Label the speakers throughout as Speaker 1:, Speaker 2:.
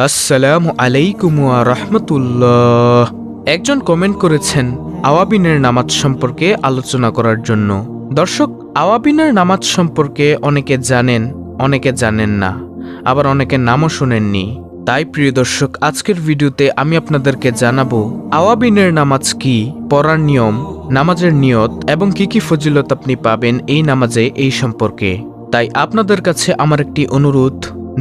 Speaker 1: আসসালামু আলাইকুম ওয়া রাহমাতুল্লাহ। একজন কমেন্ট করেছেন আওয়াবিনের নামাজ সম্পর্কে আলোচনা করার জন্য। দর্শক, আওয়াবিনের নামাজ সম্পর্কে অনেকে জানেন, অনেকে জানেন না, আবার অনেকে নামও শোনেননি। তাই প্রিয় দর্শক, আজকের ভিডিওতে আমি আপনাদেরকে জানাবো আওয়াবিনের নামাজ কি, পড়ার নিয়ম, নামাজের নিয়ত এবং কি ফজিলত আপনি পাবেন এই নামাজে এই সম্পর্কে। তাই আপনাদের কাছে আমার একটি অনুরোধ,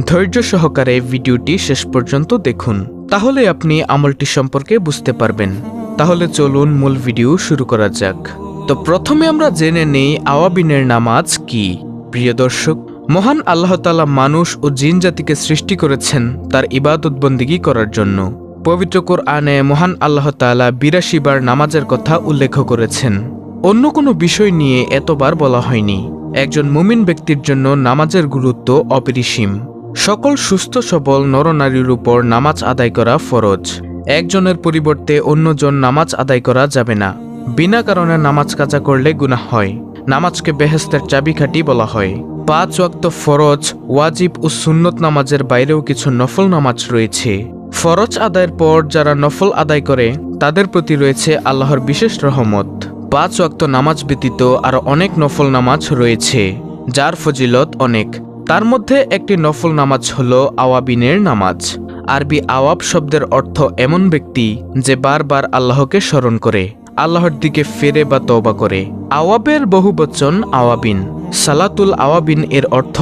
Speaker 1: ধৈর্য সহকারে ভিডিওটি শেষ পর্যন্ত দেখুন, তাহলে আপনি আমলটি সম্পর্কে বুঝতে পারবেন। তাহলে চলুন মূল ভিডিও শুরু করা যাক। তো প্রথমে আমরা জেনে নেই আওয়াবিনের নামাজ কি। প্রিয় দর্শক, মহান আল্লাহ তাআলা মানুষ ও জিন জাতিকে সৃষ্টি করেছেন তার ইবাদত বন্দিগি করার জন্য। পবিত্র কোরআনে মহান আল্লাহ তাআলা ৮২ বার নামাজের কথা উল্লেখ করেছেন। অন্য কোনো বিষয় নিয়ে এতবার বলা হয়নি। একজন মুমিন ব্যক্তির জন্য নামাজের গুরুত্ব অপরিসীম। সকল সুস্থ সবল নরনারীর উপর নামাজ আদায় করা ফরজ। একজনের পরিবর্তে অন্যজন নামাজ আদায় করা যাবে না। বিনা কারণে নামাজ কাজা করলে গুনাহ হয়। নামাজকে বেহেশতের চাবিকাঠি বলা হয়। ৫ ওয়াক্ত ফরজ, ওয়াজিব ও সুন্নত নামাজের বাইরেও কিছু নফল নামাজ রয়েছে। ফরজ আদায়ের পর যারা নফল আদায় করে তাদের প্রতি রয়েছে আল্লাহর বিশেষ রহমত। ৫ ওয়াক্ত নামাজ ব্যতীত আরও অনেক নফল নামাজ রয়েছে, যার ফজিলত অনেক। তার মধ্যে একটি নফল নামাজ হল আওয়াবিনের নামাজ। আরবি আওয়াব শব্দের অর্থ এমন ব্যক্তি যে বারবার আল্লাহকে স্মরণ করে, আল্লাহর দিকে ফেরে বা তওবা করে। আওয়াবের বহুবচন আওয়াবিন। সালাতুল আওয়াবিন এর অর্থ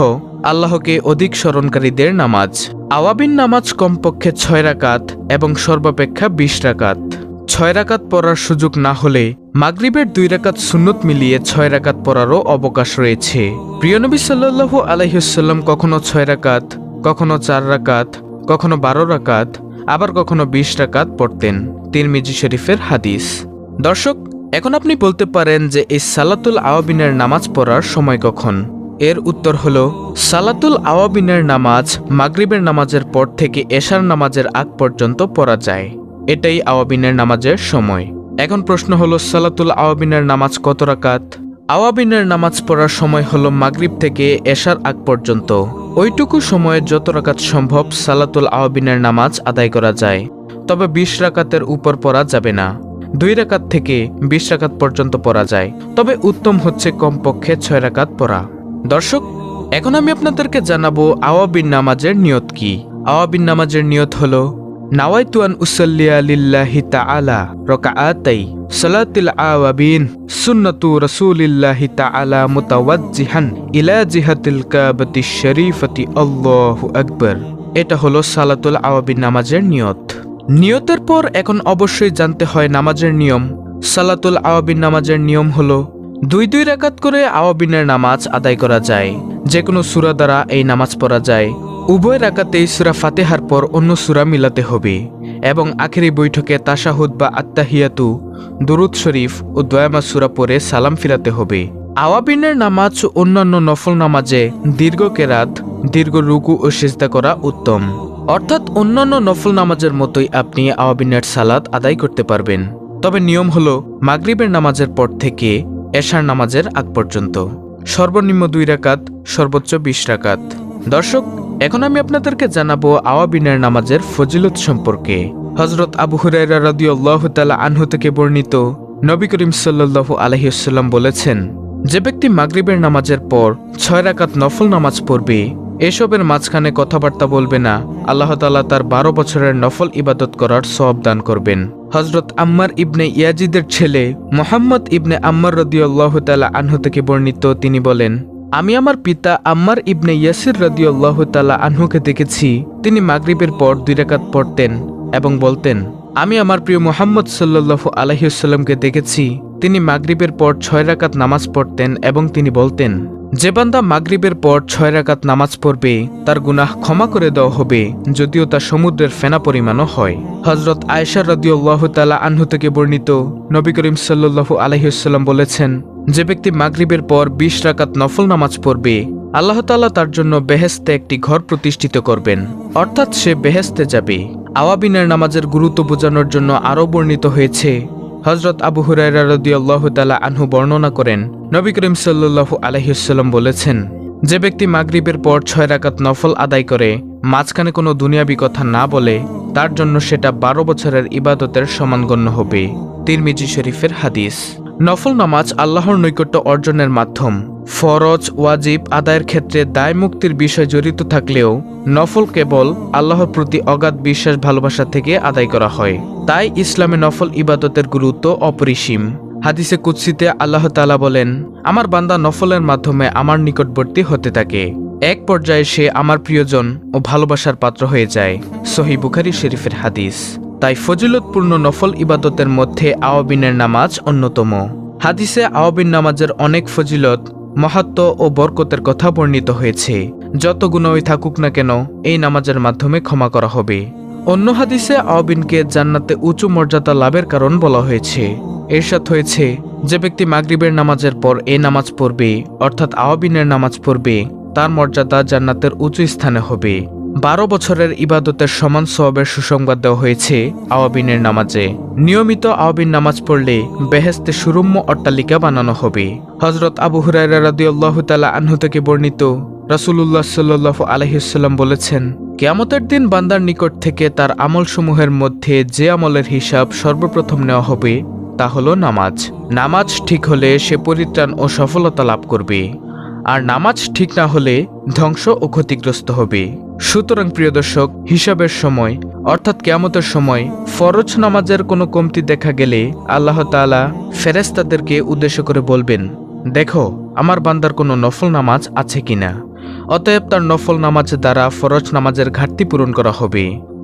Speaker 1: আল্লাহকে অধিক স্মরণকারীদের নামাজ। আওয়াবিন নামাজ কমপক্ষে ৬ রাকাত এবং সর্বাপেক্ষা ২০ রাকাত। ৬ রাকাত পড়ার সুযোগ না হলে মাগরিবের ২ রাকাত সুন্নত মিলিয়ে ৬ রাকাত পড়ারও অবকাশ রয়েছে। প্রিয় নবী সাল্লাল্লাহু আলাইহি ওয়াসাল্লাম কখনো ৬ রাকাত, কখনো ৪ রাকাত, কখনো ১২ রাকাত, আবার কখনো ২০ রাকাত পড়তেন। তিরমিজি শরীফের হাদিস। দর্শক, এখন আপনি বলতে পারেন যে এই সালাতুল আওয়াবিনের নামাজ পড়ার সময় কখন? এর উত্তর হলো, সালাতুল আওয়াবিনের নামাজ মাগরিবের নামাজের পর থেকে এশার নামাজের আগ পর্যন্ত পড়া যায়। এটাই আওয়াবিনের নামাজের সময়। এখন প্রশ্ন হলো, সালাতুল আওয়াবিনের নামাজ কত রাকাত? আওয়াবিনের নামাজ পড়ার সময় হলো মাগরিব থেকে এশার আগ পর্যন্ত। ওইটুকু সময়ে যত রাকাত সম্ভব সালাতুল আওয়াবিনের নামাজ আদায় করা যায়। তবে ২০ রাকাতের উপর পড়া যাবে না। ২ রাকাত থেকে ২০ রাকাত পর্যন্ত পড়া যায়, তবে উত্তম হচ্ছে কমপক্ষে ৬ রাকাত পড়া। দর্শক, এখন আমি আপনাদেরকে জানাবো আওয়াবিন নামাজের নিয়ত কি। আওয়াবিন নামাজের নিয়ত হলো, নাওয়াইতু আন উসাল্লিয়া লিল্লাহি তাআলা রাকাআতাই সালাতুল আওয়াবিন সুন্নাতু রাসূলিল্লাহি তাআলা মুতাওয়াজ্জিহান ইলা জিহাতিল কাবাতিশ শরীফাতি আল্লাহু আকবার। এটা হলো সালাতুল আওয়াবিন নামাজের নিয়ত। নিয়তের পর এখন অবশ্যই জানতে হয় নামাজের নিয়ম। সালাতুল আওয়াবিন নামাজের নিয়ম হলো ২ রাকাত করে আওয়াবিনের নামাজ আদায় করা যায়। যে কোনো সূরা দ্বারা এই নামাজ পড়া যায়। উভয় রাকাতেই সূরা ফাতিহার পর অন্য সূরা মিলাতে হবে এবং আখেরি বৈঠকে তাশাহুদ বা আত্তাহিয়াতু, দুরূদ শরীফ ও দোয়ামা সূরা পড়ে সালাম ফিরাতে হবে। আওয়াবিনের নামাজ অন্যান্য নফল নামাজে দীর্ঘ কেরাত, দীর্ঘ রুকু ও সিজদা করা উত্তম। অর্থাৎ অন্যান্য নফল নামাজের মতোই আপনি আওয়াবিনের সালাত আদায় করতে পারবেন। তবে নিয়ম হলো মাগরিবের নামাজের পর থেকে এশার নামাজের আগ পর্যন্ত। সর্বনিম্ন ২ রাকাত, সর্বোচ্চ ২০ রাকাত। দর্শক, এখন আমি আপনাদেরকে জানাবো আওয়াবিনের নামাজের ফজিলত সম্পর্কে। হযরত আবু হুরায়রা রাদিয়াল্লাহু তাআলা আনহু থেকে বর্ণিত, নবী করিম সাল্লাল্লাহু আলাইহি ওয়াসাল্লাম বলেছেন, যে ব্যক্তি মাগরিবের নামাজের পর ৬ রাকাত নফল নামাজ পড়বে, এসবের মাঝখানে কথাবার্তা বলবে না, আল্লাহ তাআলা তার ১২ বছরের নফল ইবাদত করার সওয়াব দান করবেন। হযরত আম্মার ইবনে ইয়াজিদের ছেলে মুহাম্মদ ইবনে আম্মার রাদিয়াল্লাহু তাআলা আনহু থেকে বর্ণিত, তিনি বলেন, আমি আমার পিতা আম্মার ইবনে ইয়াসির রাদিয়াল্লাহু তাআলা আনহুকে দেখেছি, তিনি মাগরিবের পর ২ রাকাত পড়তেন এবং বলতেন, আমি আমার প্রিয় মুহাম্মদ সাল্লাল্লাহু আলাইহি ওয়াসাল্লামকে দেখেছি, তিনি মাগরিবের পর ৬ রাকাত নামাজ পড়তেন এবং তিনি বলতেন, যে বান্দা মাগরিবের পর ৬ রাকাত নামাজ পড়বে তার গুনাহ ক্ষমা করে দেওয়া হবে, যদিও তা সমুদ্রের ফেনা পরিমাণও হয়। হযরত আয়েশা রাদিয়াল্লাহু তাআলা আনহু থেকে বর্ণিত, নবী করিম সাল্লাল্লাহু আলাইহি ওয়াসাল্লাম বলেছেন, যে ব্যক্তি মাগরিবের পর ২০ রাকাত নফল নামাজ পড়বে, আল্লাহ তাআলা তার জন্য বেহেশতে একটি ঘর প্রতিষ্ঠিত করবেন, অর্থাৎ সে বেহেশতে যাবে। আওয়াবিনের নামাজের গুরুত্ব বোঝানোর জন্য আরও বর্ণিত হয়েছে, হযরত আবু হুরায়রা রাদিয়াল্লাহু তাআলা আনহু বর্ণনা করেন, নবী করিম সাল্লাল্লাহু আলাইহি ওয়াসাল্লাম বলেছেন, যে ব্যক্তি মাগরিবের পর 6 রাকাত নফল আদায় করে মাঝখানে কোনো দুনিয়াবি কথা না বলে তার জন্য সেটা 12 বছরের ইবাদতের সমান গণ্য হবে। তিরমিজি শরীফের হাদিস। নফল নামাজ আল্লাহর নৈকট্য অর্জনের মাধ্যম। ফরজ ওয়াজিব আদায়ের ক্ষেত্রে দায় মুক্তির বিষয় জড়িত থাকলেও নফল কেবল আল্লাহর প্রতি অগাধ বিশ্বাস ভালোবাসা থেকে আদায় করা হয়। তাই ইসলামে নফল ইবাদতের গুরুত্ব অপরিসীম। হাদিসে কুদসিতে আল্লাহ তাআলা বলেন, আমার বান্দা নফলের মাধ্যমে আমার নিকটবর্তী হতে থাকে, এক পর্যায়ে সে আমার প্রিয়জন ও ভালোবাসার পাত্র হয়ে যায়। সহিহ বুখারী শরীফের হাদিস। তাই ফজিলতপূর্ণ নফল ইবাদতের মধ্যে আওয়াবিনের নামাজ অন্যতম। হাদিসে আওয়াবিন নামাজের অনেক ফজিলত, মাহাত্ম্য ও বরকতের কথা বর্ণিত হয়েছে। যত গুনাহই থাকুক না কেন এই নামাজের মাধ্যমে ক্ষমা করা হবে। অন্য হাদিসে আওয়াবিনকে জান্নাতে উঁচু মর্যাদা লাভের কারণ বলা হয়েছে। ইরশাদ হয়েছে, যে ব্যক্তি মাগরিবের নামাজের পর এই নামাজ পড়বে অর্থাৎ আওয়াবিনের নামাজ পড়বে তার মর্যাদা জান্নাতের উঁচু স্থানে হবে। 12 বছরের ইবাদতের সমান সওয়াবের সুসংবাদ দেওয়া হয়েছে আওয়াবিনের নামাজে। নিয়মিত আওয়াবিন নামাজ পড়লে বেহেশতে সুরম্য অট্টালিকা বানানো হবে। হযরত আবু হুরায়রা রাদিয়াল্লাহু তাআলা আনহু থেকে বর্ণিত, রাসূলুল্লাহ সাল্লাল্লাহু আলাইহি ওয়াসাল্লাম বলেছেন, কিয়ামতের দিন বান্দার নিকট থেকে তার আমলসমূহের মধ্যে যে আমলের হিসাব সর্বপ্রথম নেওয়া হবে তা হলো নামাজ। নামাজ ঠিক হলে সে পরিত্রাণ ও সফলতা লাভ করবে, আর নামাজ ঠিক না হলে ধ্বংস ও ক্ষতিগ্রস্ত হবে। সুতরাং প্রিয় দর্শক, হিসাবের সময় অর্থাৎ কিয়ামতের সময় ফরজ নামাজের কোনো কমতি দেখা গেলে আল্লাহ তাআলা ফেরেশতাদেরকে উদ্দেশ্য করে বলবেন, দেখো আমার বান্দার কোনো নফল নামাজ আছে কিনা। অতএব তার নফল নামাজ দ্বারা ফরজ নামাজের ঘাটতি পূরণ করা হবে।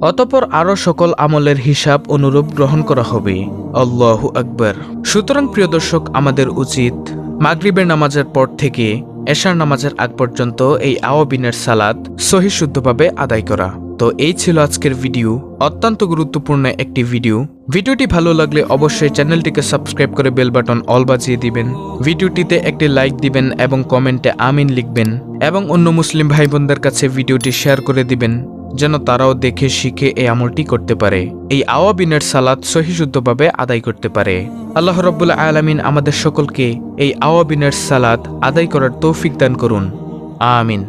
Speaker 1: অতঃপর আরও সকল আমলের হিসাব অনুরূপ গ্রহণ করা হবে। আল্লাহু আকবার। সুতরাং প্রিয় দর্শক, আমাদের উচিত মাগরিবের নামাজের পর থেকে এশার নামাজের আগ পর্যন্ত এই আওয়াবিনের সালাত সহিহ শুদ্ধভাবে আদায় করা। তো এই ছিল আজকের ভিডিও, অত্যন্ত গুরুত্বপূর্ণ একটি ভিডিও। ভিডিওটি ভালো লাগলে অবশ্যই চ্যানেলটিকে সাবস্ক্রাইব করে বেল বাটন অল বাজিয়ে দিবেন। ভিডিওটিতে একটি লাইক দিবেন এবং কমেন্টে আমিন লিখবেন এবং অন্য মুসলিম ভাই বোনদের কাছে ভিডিওটি শেয়ার করে দিবেন যেন তারাও দেখে শিখে এই আমলটি করতে পারে, এই আওয়াবিনের সালাত সহিহ শুদ্ধভাবে আদায় করতে পারে। আল্লাহ রাব্বুল আলামিন আমাদের সকলকে এই আওয়াবিনের সালাত আদায় করার তৌফিক দান করুন। আমিন।